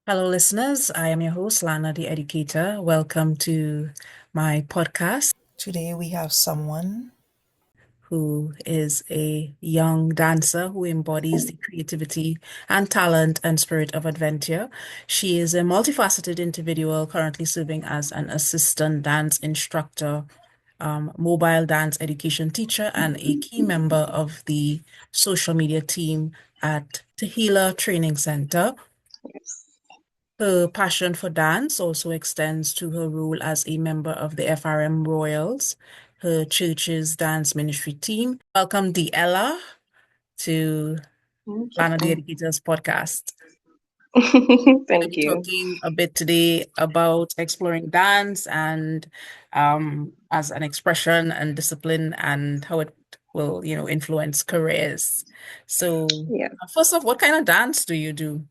Hello, listeners. I am your host, Lana the Educator. Welcome to my podcast. Today, we have someone who is a young dancer who embodies the creativity and talent and spirit of adventure. She is a multifaceted individual currently serving as an assistant dance instructor, mobile dance education teacher, and a key member of the social media team at Diella Training Center. Her passion for dance also extends to her role as a member of the FRM Royals, her church's dance ministry team. Welcome, Diella, to Lana the Okay. Educator's podcast. We'll Thank be you. talking a bit today about exploring dance and as an expression and discipline and how it will, influence careers. So, Yeah. first off, what kind of dance do you do?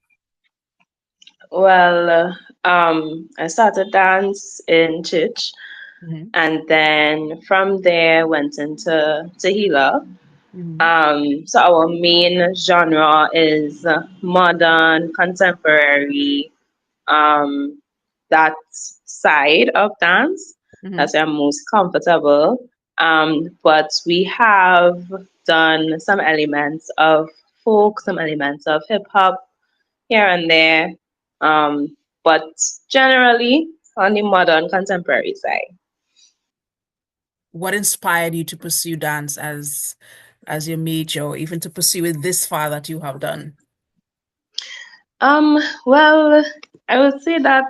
I started dance in church, Mhm, and then from there went into Tehillah. mhm, So our main genre is modern, contemporary, um, that side of dance. mhm. That's where I'm most comfortable. But we have done some elements of folk, some elements of hip hop here and there. Um, but generally on the modern contemporary side. What inspired you to pursue dance as your major, or even to pursue it this far that you have done? Um, well, I would say that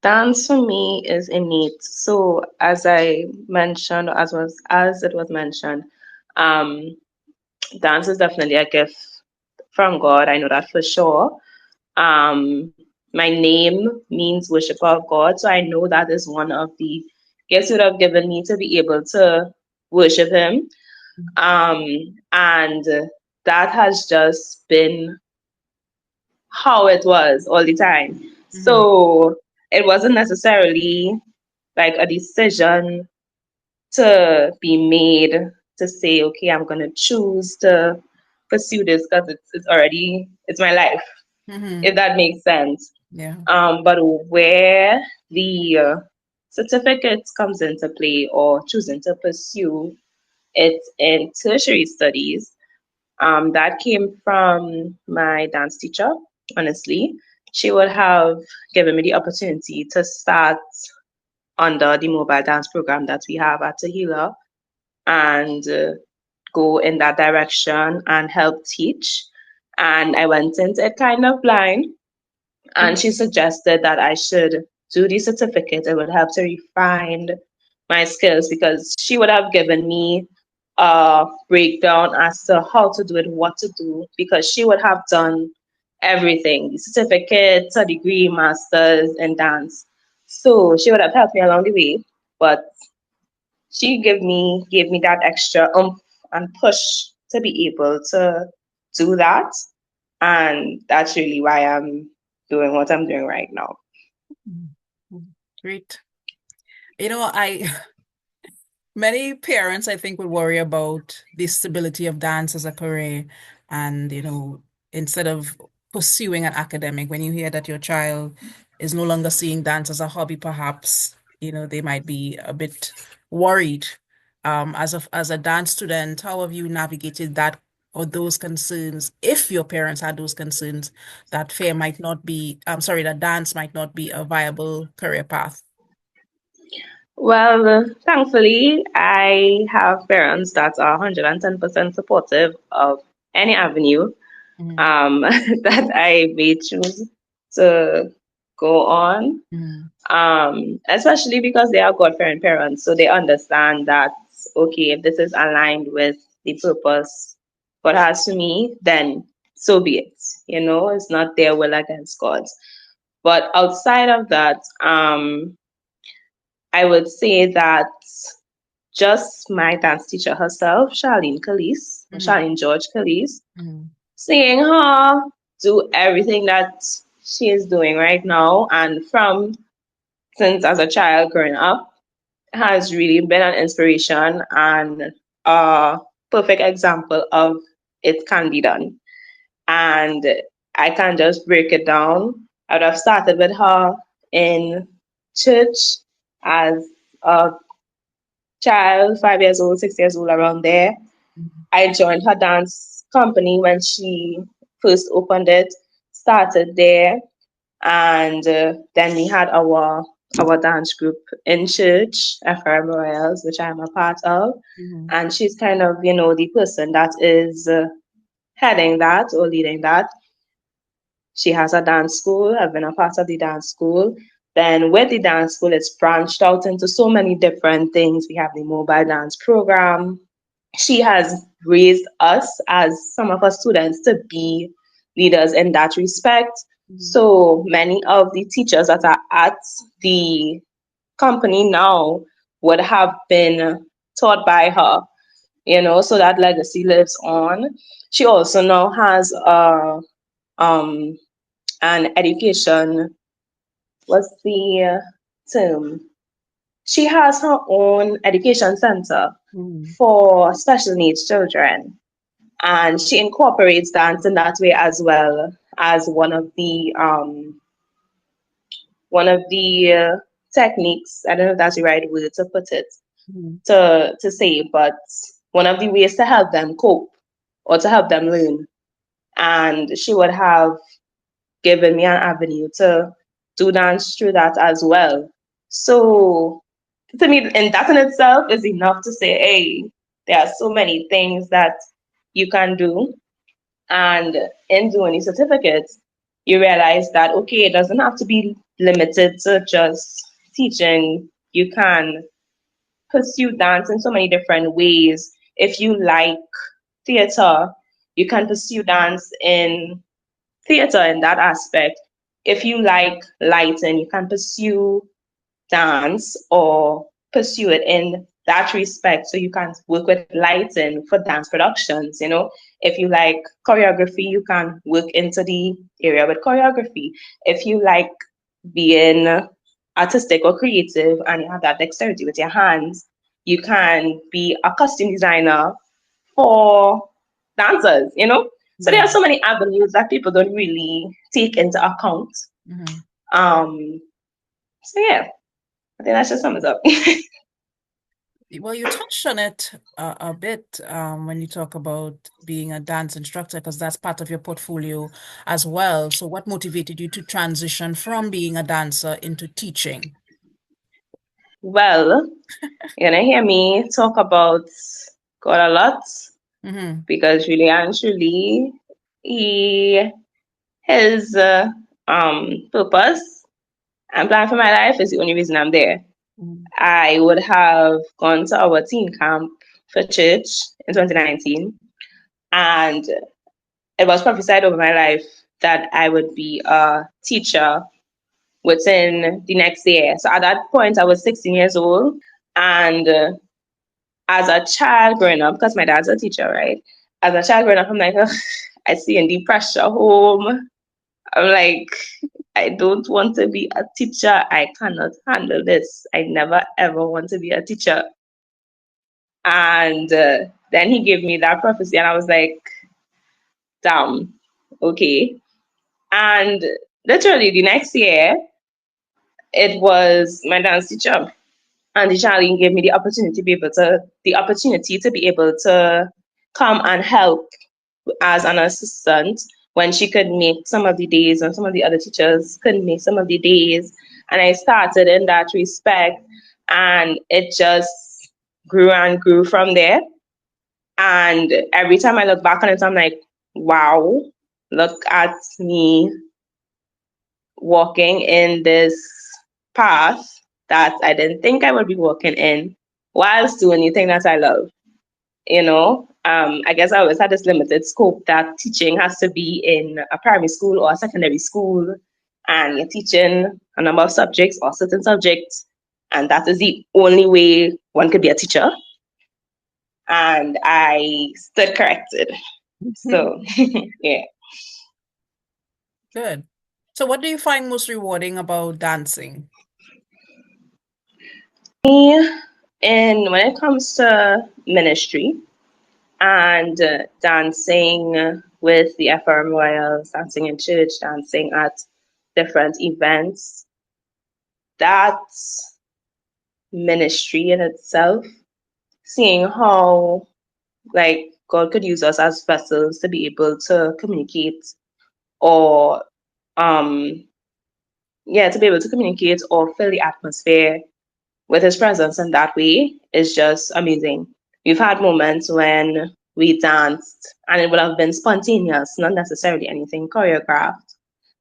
dance for me is innate. So as I mentioned, as it was mentioned, um, dance is definitely a gift from God. I know that for sure. My name means worshiper of God, so I know that is one of the gifts He would have given me to be able to worship Him. Um, and that has just been how it was all the time. Hmm. So it wasn't necessarily like a decision to be made to say, okay, I'm gonna choose to pursue this because it's my life, Hmm. if that makes sense. Yeah. But where the certificates comes into play or choosing to pursue it in tertiary studies, that came from my dance teacher, honestly. She would have given me the opportunity to start under the mobile dance program that we have at Tehillah and go in that direction and help teach. And I went into it kind of blind, and she suggested that I should do the certificate. It would help to refine my skills because she would have given me a breakdown as to how to do it, what to do, because she would have done everything, the certificate, a degree, masters in dance. So she would have helped me along the way, but she gave me that extra and push to be able to do that. And that's really why I'm doing what I'm doing right now. Mhm. Great. I many parents I think would worry about the stability of dance as a career and instead of pursuing an academic, when you hear that your child is no longer seeing dance as a hobby, perhaps, they might be a bit worried. As a dance student, how have you navigated that or those concerns, if your parents had those concerns, that fear might not be, I'm sorry, that dance might not be a viable career path? Well, thankfully, I have parents that are 110% supportive of any avenue Mm, that I may choose to go on, mm, especially because they are God-fearing parents. So they understand that, okay, if this is aligned with the purpose God has for me, then so be it. It's not their will against God's. But outside of that, I would say that just my dance teacher herself, mm, Charlene George Calise, mm, seeing her do everything that she is doing right now, and from since as a child growing up, has really been an inspiration and a perfect example of it can be done. And I can just break it down. I would have started with her in church as a child, 5 years old, 6 years old, around there. I joined her dance company when she first opened it, started there, and then we had our dance group in church, FRM Royals, which I'm a part of. Mhm. And she's kind of, the person that is heading that or leading that. She has a dance school. I've been a part of the dance school. Then with the dance school, it's branched out into so many different things. We have the mobile dance program. She has raised us as some of our students to be leaders in that respect. Mhm. So many of the teachers that are at the company now would have been taught by her, so that legacy lives on. She also now has um an education, what's the term? She has her own education center Mhm. for special needs children. And she incorporates dance in that way as well as one of the techniques. I don't know if that's the right word to put it, Mhm. to say, but one of the ways to help them cope or to help them learn. And she would have given me an avenue to do dance through that as well. So to me, and that in itself is enough to say, hey, there are so many things that you can do. And in doing the certificates, you realize that, okay, it doesn't have to be limited to just teaching. You can pursue dance in so many different ways. If you like theater, you can pursue dance in theater in that aspect. If you like lighting, you can pursue dance or pursue it in that respect. So you can work with lighting for dance productions. If you like choreography, you can work into the area with choreography. If you like being artistic or creative and you have that dexterity with your hands, you can be a costume designer for dancers. So there Yeah. are so many avenues that people don't really take into account. Mhm. Um, so yeah, I think that should sum it up. Well, you touched on it a bit when you talk about being a dance instructor, because that's part of your portfolio as well. So, what motivated you to transition from being a dancer into teaching? Well, you're gonna hear me talk about God a lot Mm-hmm. because really and truly, he his purpose and plan for my life is the only reason I'm there. I would have gone to our teen camp for church in 2019, and it was prophesied over my life that I would be a teacher within the next year. So at that point, I was 16 years old, and as a child growing up, because my dad's a teacher, right? As a child growing up, I'm like, ugh, I see in the pressure home. I'm like, I don't want to be a teacher. I cannot handle this. I never ever want to be a teacher. And then he gave me that prophecy, and I was like, damn, okay. And literally the next year, it was my dance teacher, and the Charlene gave me the opportunity to be able to come and help as an assistant when she could make some of the days and some of the other teachers couldn't make some of the days. And I started in that respect, and it just grew and grew from there. And every time I look back on it, I'm like, wow, look at me walking in this path that I didn't think I would be walking in whilst doing the thing that I love. I guess I always had this limited scope that teaching has to be in a primary school or a secondary school, and you're teaching a number of subjects or certain subjects, and that is the only way one could be a teacher. And I stood corrected. So, yeah. Good. So, what do you find most rewarding about dancing? And when it comes to ministry and dancing with the FRM Royals, dancing in church, dancing at different events. That ministry in itself, seeing how like God could use us as vessels to be able to communicate or um to be able to communicate or fill the atmosphere with his presence in that way is just amazing. We've had moments when we danced and it would have been spontaneous, not necessarily anything choreographed.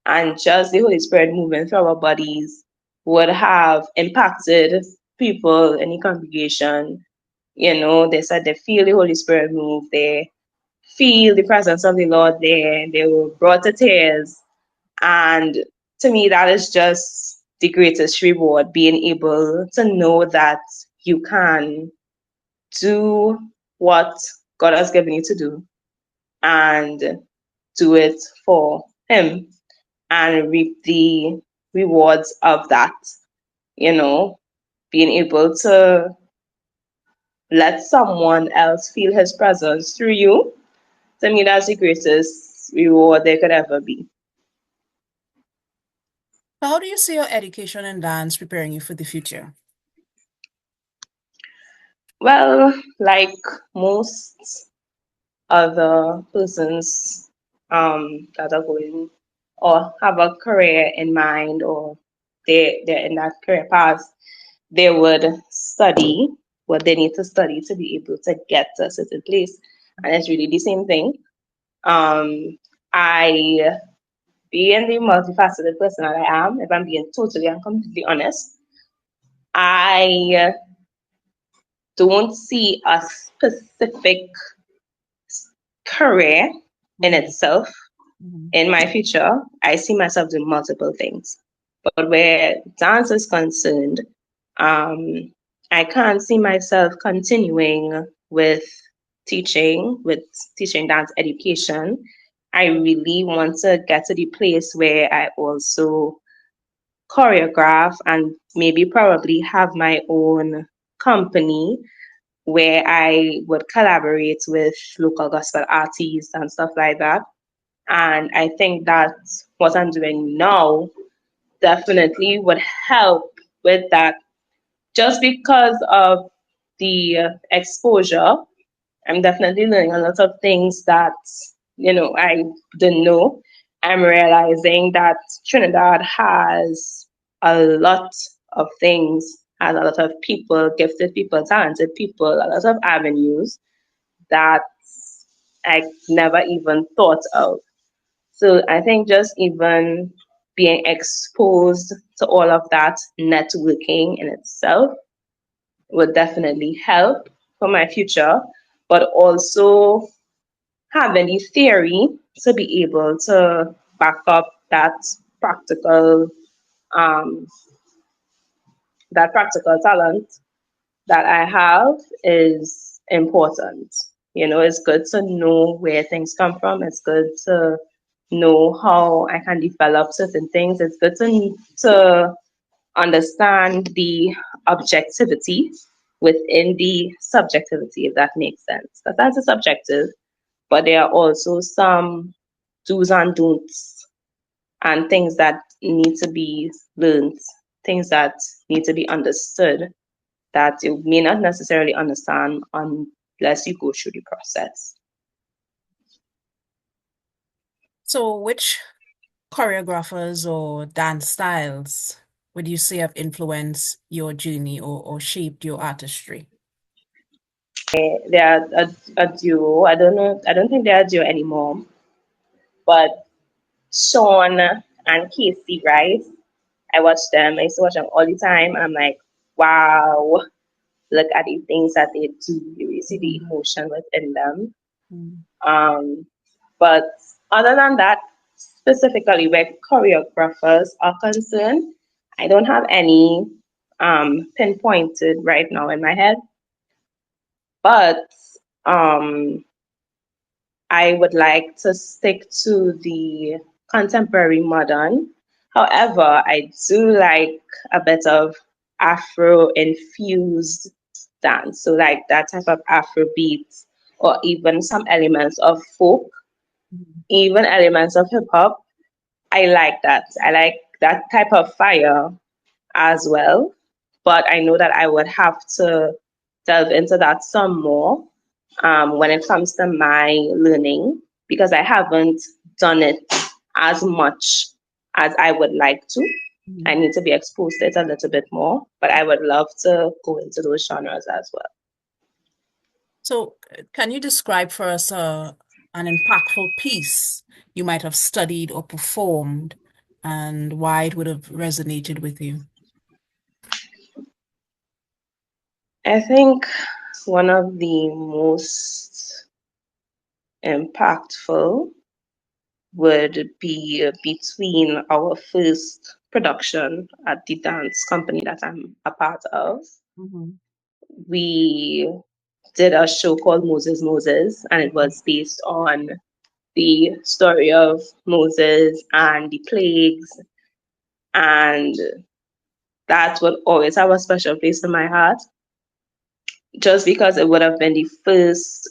And just the Holy Spirit moving through our bodies would have impacted people in the congregation. You know, they said they feel the Holy Spirit move, they feel the presence of the Lord there, they were brought to tears. And to me, that is just the greatest reward, being able to know that you can do what God has given you to do and do it for Him and reap the rewards of that. You know, being able to let someone else feel His presence through you, to me, that's the greatest reward there could ever be. So how do you see your education in dance preparing you for the future? Well, like most other persons that are going or have a career in mind, or they're in that career path, they would study what they need to study to be able to get to a certain place. And it's really the same thing. I, being the multifaceted person that I am, if I'm being totally and completely honest, I don't see a specific career in Mm-hmm. itself Mm-hmm. in my future. I see myself doing multiple things. But where dance is concerned, um, I can't see myself continuing with teaching dance education. I really want to get to the place where I also choreograph and maybe probably have my own company where I would collaborate with local gospel artists and stuff like that. And I think that what I'm doing now definitely would help with that just because of the exposure. I'm definitely learning a lot of things that, I didn't know. I'm realizing that Trinidad has a lot of things, has a lot of people, gifted people, talented people, a lot of avenues that I never even thought of. So I think just even being exposed to all of that networking in itself would definitely help for my future, but also having the theory to be able to back up practical um, that practical talent that I have is important. It's good to know where things come from. It's good to know how I can develop certain things. It's good to understand the objectivity within the subjectivity, if that makes sense. Because that's a subjective, but there are also some do's and don'ts and things that need to be learned, things that need to be understood that you may not necessarily understand unless you go through the process. So which choreographers or dance styles would you say have influenced your journey or shaped your artistry? They are a duo. I don't know. I don't think they are a duo anymore. But Sean and Casey Rice, I watch them. I used to watch them all the time, and I'm like, wow, look at the things that they do. You really see the Mm-hmm. emotion within them. Mm-hmm. Um, but other than that, specifically where choreographers are concerned, I don't have any pinpointed right now in my head. But um, I would like to stick to the contemporary modern. However, I do like a bit of Afro infused dance. So like that type of Afro beats or even some elements of folk, even elements of hip hop. I like that. I like that type of fire as well. But I know that I would have to delve into that some more when it comes to my learning, because I haven't done it as much as I would like to. I Mhm. need to be exposed to it a little bit more, but I would love to go into those genres as well. So, can you describe for us an impactful piece you might have studied or performed and why it would have resonated with you? I think one of the most impactful would be between our first production at the dance company that I'm a part of. Mhm. We did a show called Moses Moses, and it was based on the story of Moses and the plagues, and that would always have a special place in my heart, just because it would have been the first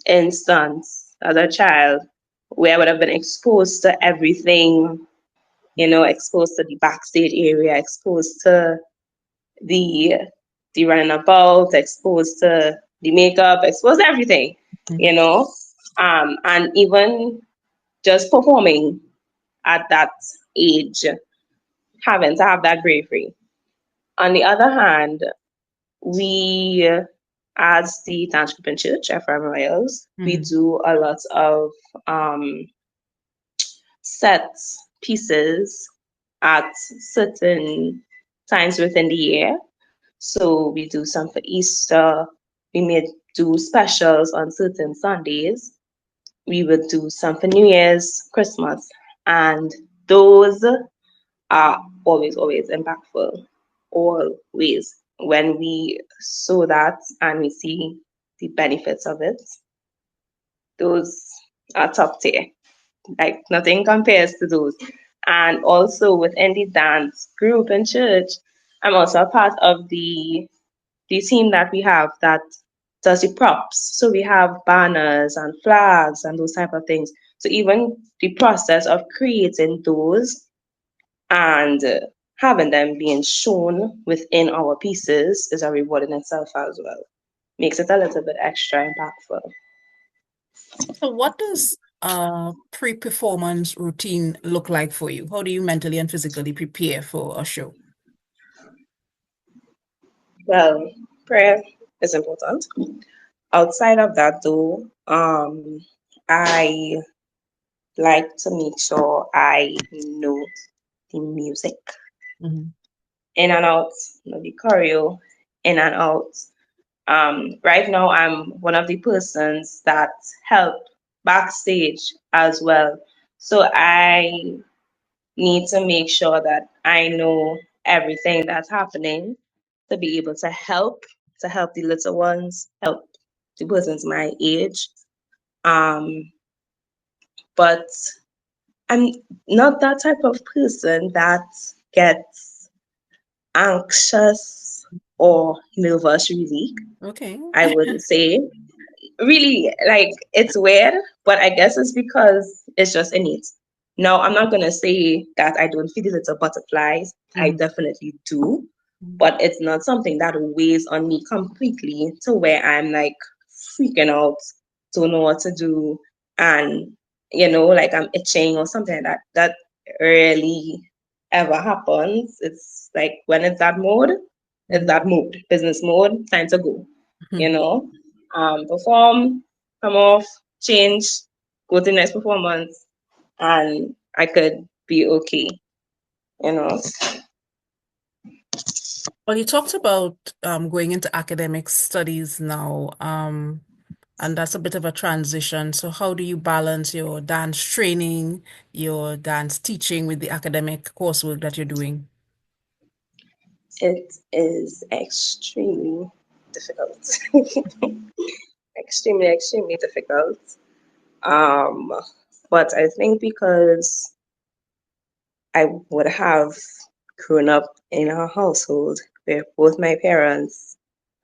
instance as a child where I would have been exposed to everything, exposed to the backstage area, exposed to the the running about, exposed to the makeup, exposed to everything, you Mhm. know, and even just performing at that age, having to have that bravery. On the other hand, we, as the dance group in church, FM Royals, we Mhm. do a lot of um, sets, pieces at certain times within the year. So we do some for Easter. We may do specials on certain Sundays. We would do some for New Year's, Christmas, and those are always, always impactful. Always. When we saw that and we see the benefits of it, those are top tier. Like nothing compares to those. And also within the dance group in church, I'm also a part of the team that we have that does the props. So we have banners and flags and those type of things. So even the process of creating those and having them being shown within our pieces is a reward in itself as well. Makes it a little bit extra impactful. So, what does a pre-performance routine look like for you? How do you mentally and physically prepare for a show? Well, prayer is important. Outside of that, though, I like to make sure I know the music Mhm. in and out, the choreo in and out. Right now, I'm one of the persons that help backstage as well. So I need to make sure that I know everything that's happening to be able to help the little ones, help the persons my age. Um, but I'm not that type of person that gets anxious or nervous really. Okay. I would say really, like, it's weird, but I guess it's because it's just innate. Now, I'm not gonna say that I don't feel the little butterflies. I Mhm. definitely do, but it's not something that weighs on me completely to where I'm like freaking out, don't know what to do, and like I'm itching or something like that. That rarely ever happens. It's like when it's Mhm. that mode, business mode, time to go, you Mhm. know perform, come off, change, go to the next performance, and I could be okay, you know. Well, you talked about going into academic studies now, and that's a bit of a transition. So, how do you balance your dance training, your dance teaching with the academic coursework that you're doing? It is extremely difficult. Extremely, extremely difficult. Um, but I think because I would have grown up in a household where both my parents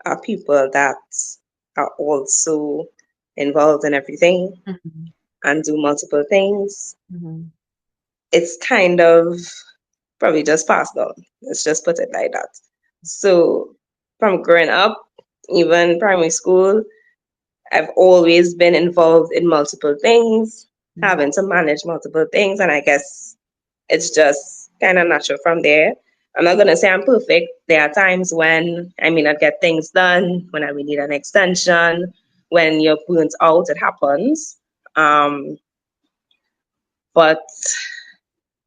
are people that are also involved in everything Mhm. and do multiple things. Mhm. it's kind of probably just passed down. Let's just put it like that. So from growing up, even primary school, I've always been involved in multiple things, having to manage multiple things, and I guess it's just kind of natural from there. I'm not gonna say I'm perfect. There are times when I may not get things done, when I may need an extension, when you're burnt out, it happens. Um, but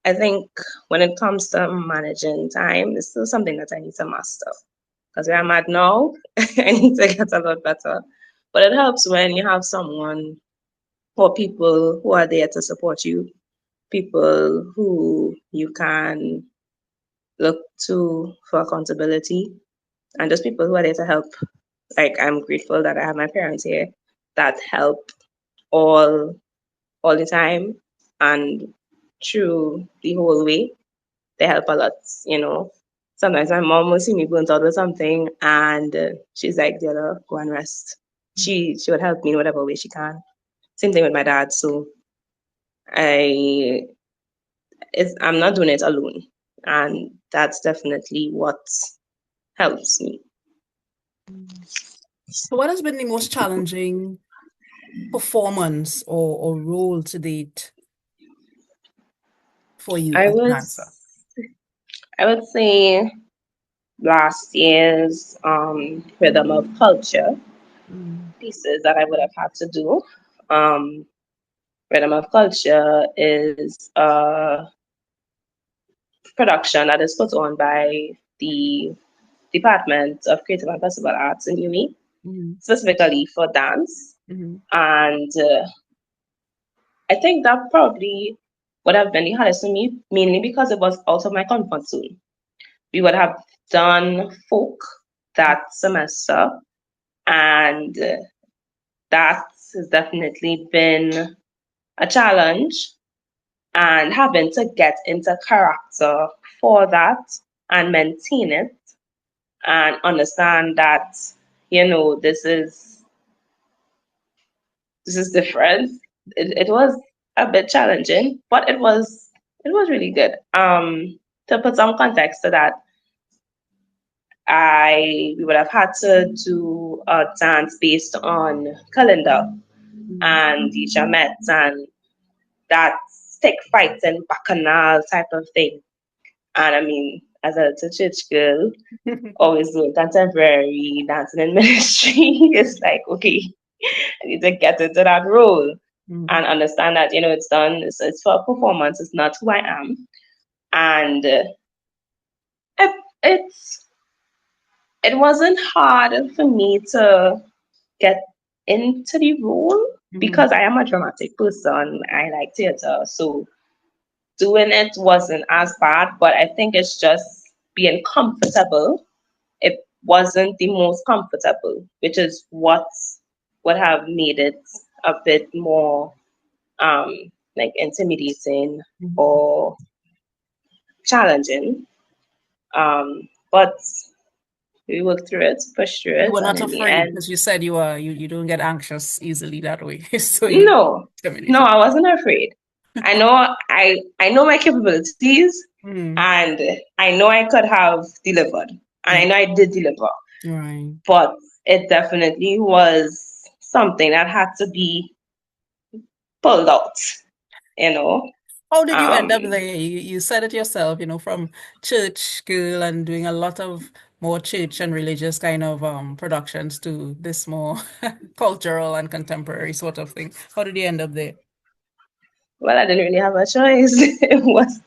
I think when it comes to managing time, it's still something that I need to master. Because where I'm at now, I need to get a lot better. But it helps when you have someone or people who are there to support you, people who you can look to for accountability, and just people who are there to help. Like I'm grateful that I have my parents here that help all all the time and through the whole way. They help a lot, you know. Sometimes my mom will see me burnt out with something and she's like, Diella, go and rest. She would help me in whatever way she can. Same thing with my dad. So I I'm not doing it alone. And that's definitely what helps me. So what has been the most challenging performance or role to date for you I as a would dancer? I would say last year's rhythm of culture Mm, pieces that I would have had to do. Um, Rhythm of Culture is a production that is put on by the Department of Creative and Festival Arts in UWI, mm, specifically for dance. mm, And I think that probably would have been the hardest for me, mainly because it was out of my comfort zone. We would have done folk that semester, and that has definitely been a challenge. And having to get into character for that and maintain it and understand that, you know, this is different. It was a bit challenging, but it was really good. To put some context to that, I we would have had to do a dance based on calendar mm. and teacher met and that stick fighting bacchanal type of thing. And I mean, as a church girl, always doing contemporary dancing in ministry, it's like, okay, I need to get into that role and Mm, understand that, you know, it's done, it's for a performance, it's not who I am. And it, it's, it wasn't hard for me to get into the role mm, because I am a dramatic person. I like theater. So doing it wasn't as bad, but I think it's just being comfortable. It wasn't the most comfortable, which is what would have made it a bit more like intimidating mm. or challenging. But we worked through it, pushed through You it, were and not in the afraid end, because you said you don't get anxious easily that way. So you no, no, terminated. I wasn't afraid. I know my capabilities, Mm, and I know I could have delivered, and I mm, know I did deliver. right. But it definitely was something that had to be pulled out, you know. How did you Um, end up there? You said it yourself, from church girl and doing a lot of more church and religious kind of productions to this more cultural and contemporary sort of thing. How did you end up there? well, I didn't really have a choice. It was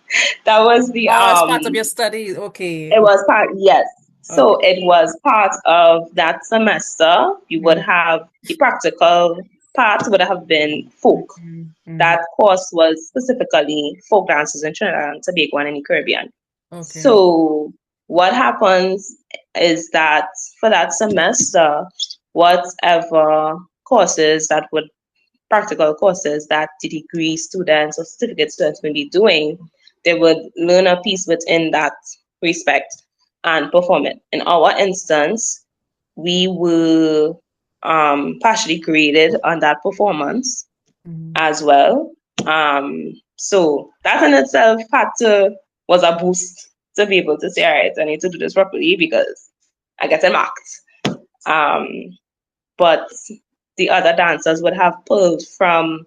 that was the Oh, as part of your studies. Okay. it Okay. was part, yes. So Okay. it was part of that semester. You would Mm, have the practical part would have been folk. mm, mm. That course was specifically folk dances in Trinidad and Tobago and in the Caribbean. Okay. So what happens is that for that semester, whatever courses that would practical courses that the degree students or certificate students may be doing, they would learn a piece within that respect and perform it. In our instance, we were partially graded on that performance Mm, as well. So that in itself was a boost to be able to say, all right, I need to do this properly because I get marked. But the other dancers would have pulled from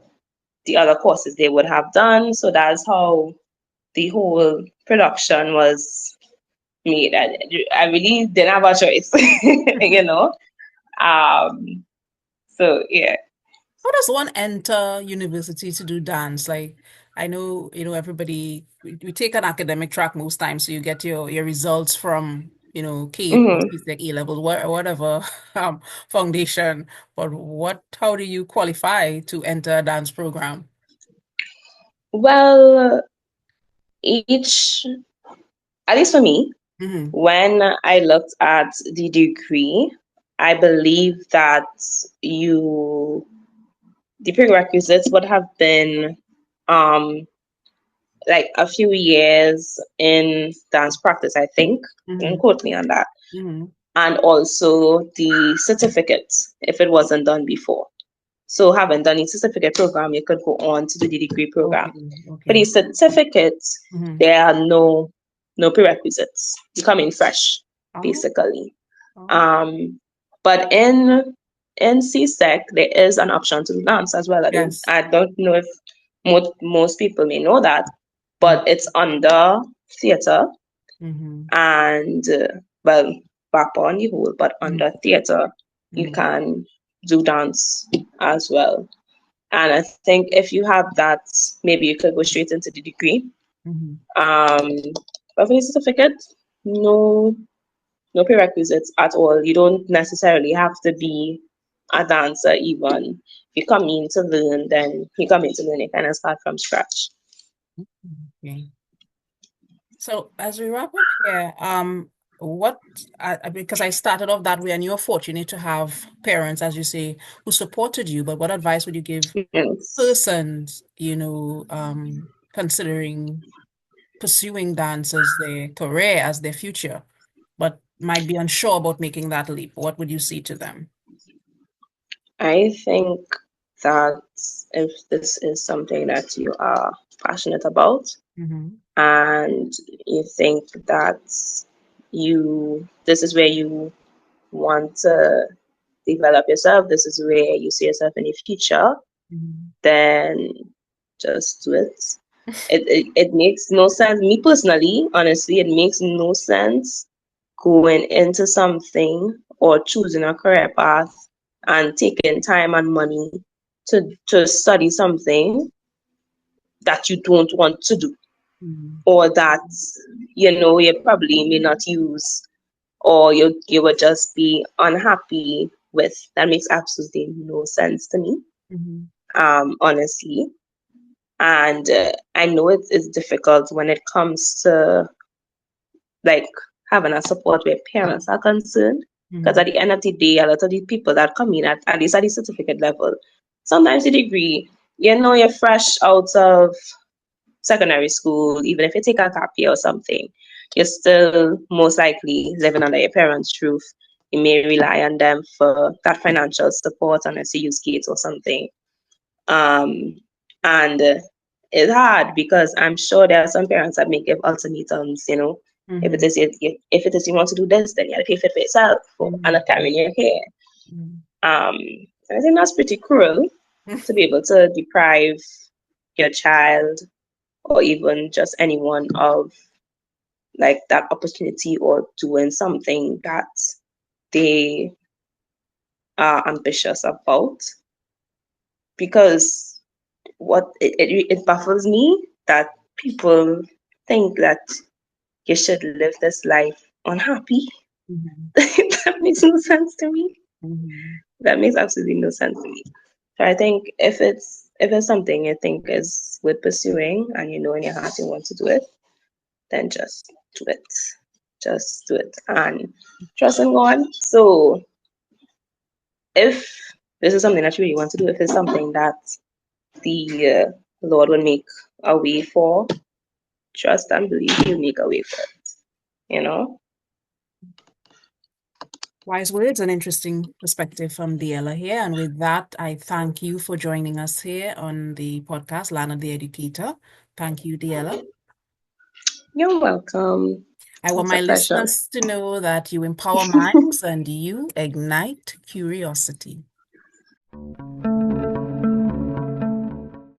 the other courses they would have done. So that's how the whole production was made. I really didn't have a choice, you know. Um, so yeah. How does one enter university to do dance? Like, I know, everybody, we take an academic track most times, so you get your results from, K, Hmm. like A-level, whatever foundation. But how do you qualify to enter a dance program? Well, each, at least for me, Mm-hmm. when I looked at the degree, I believe that you the prerequisites would have been um like a few years in dance practice, I think. Mm-hmm. Don't quote me on that. Mm-hmm. And also the certificate if it wasn't done before. So having done a certificate program, you could go on to do the degree program. Okay, For the okay. certificate, Mm-hmm. there are no prerequisites. You come in fresh, Oh, basically. oh, Um, but in CSEC, there is an option to dance as well. yes. I don't know if most people may know that, Mm-hmm. but it's under theatre Mm-hmm. and well, back on the whole, but under theatre, you Mm-hmm. can do dance as well. And I think if you have that, maybe you could go straight into the degree. Mm-hmm. Um, but for the certificate, no no prerequisites at all. You don't necessarily have to be a dancer even. If you come in to learn, then you come in to learn, you kind of start from scratch. Okay. So as we wrap up here, what because I started off that way, and you're fortunate to have parents, as you say, who supported you. But what advice would you give Yes. persons, considering pursuing dance as their career, as their future, but might be unsure about making that leap? What would you say to them? I think that if this is something that you are passionate about Mm-hmm. and you think that this is where you want to develop yourself, this is where you see yourself in the future, Mm-hmm. then just do it. It makes no sense. Me personally, honestly, it makes no sense going into something or choosing a career path and taking time and money to study something that you don't want to do Mm-hmm. or that you probably may not use or you would just be unhappy with. That makes absolutely no sense to me, Mm-hmm. honestly. And I know it's difficult when it comes to like having a support where parents are concerned. Because at the end of the day, a lot of the people that come in at least at the certificate level, sometimes the degree, you're fresh out of secondary school, even if you take a gap year or something, you're still most likely living under your parents' roof. You may rely on them for that financial support unless you use kids or something. Um, and it's hard because I'm sure there are some parents that may give ultimatums, if it Mm-hmm. is if it is you want to do this, then you have to pay for it for yourself for and a time in your hair. Mm-hmm. Um, I think that's pretty cruel to be able to deprive your child or even just anyone of like that opportunity or doing something that they are ambitious about because it baffles me that people think that you should live this life unhappy. Mm-hmm. That makes no sense to me. Mm-hmm. That makes absolutely no sense to me. So I think if it's something you think is worth pursuing and you know in your heart you want to do it, then just do it. Just do it and trust in God. So if this is something that you really want to do, if it's something that the Lord will make a way for, trust and believe He'll make a way for it. You know? Wise words, an interesting perspective from Diella here. And with that, I thank you for joining us here on the podcast, Lana the Educator. Thank you, Diella. You're welcome. I want It's a my pleasure. listeners to know that you empower minds and you ignite curiosity.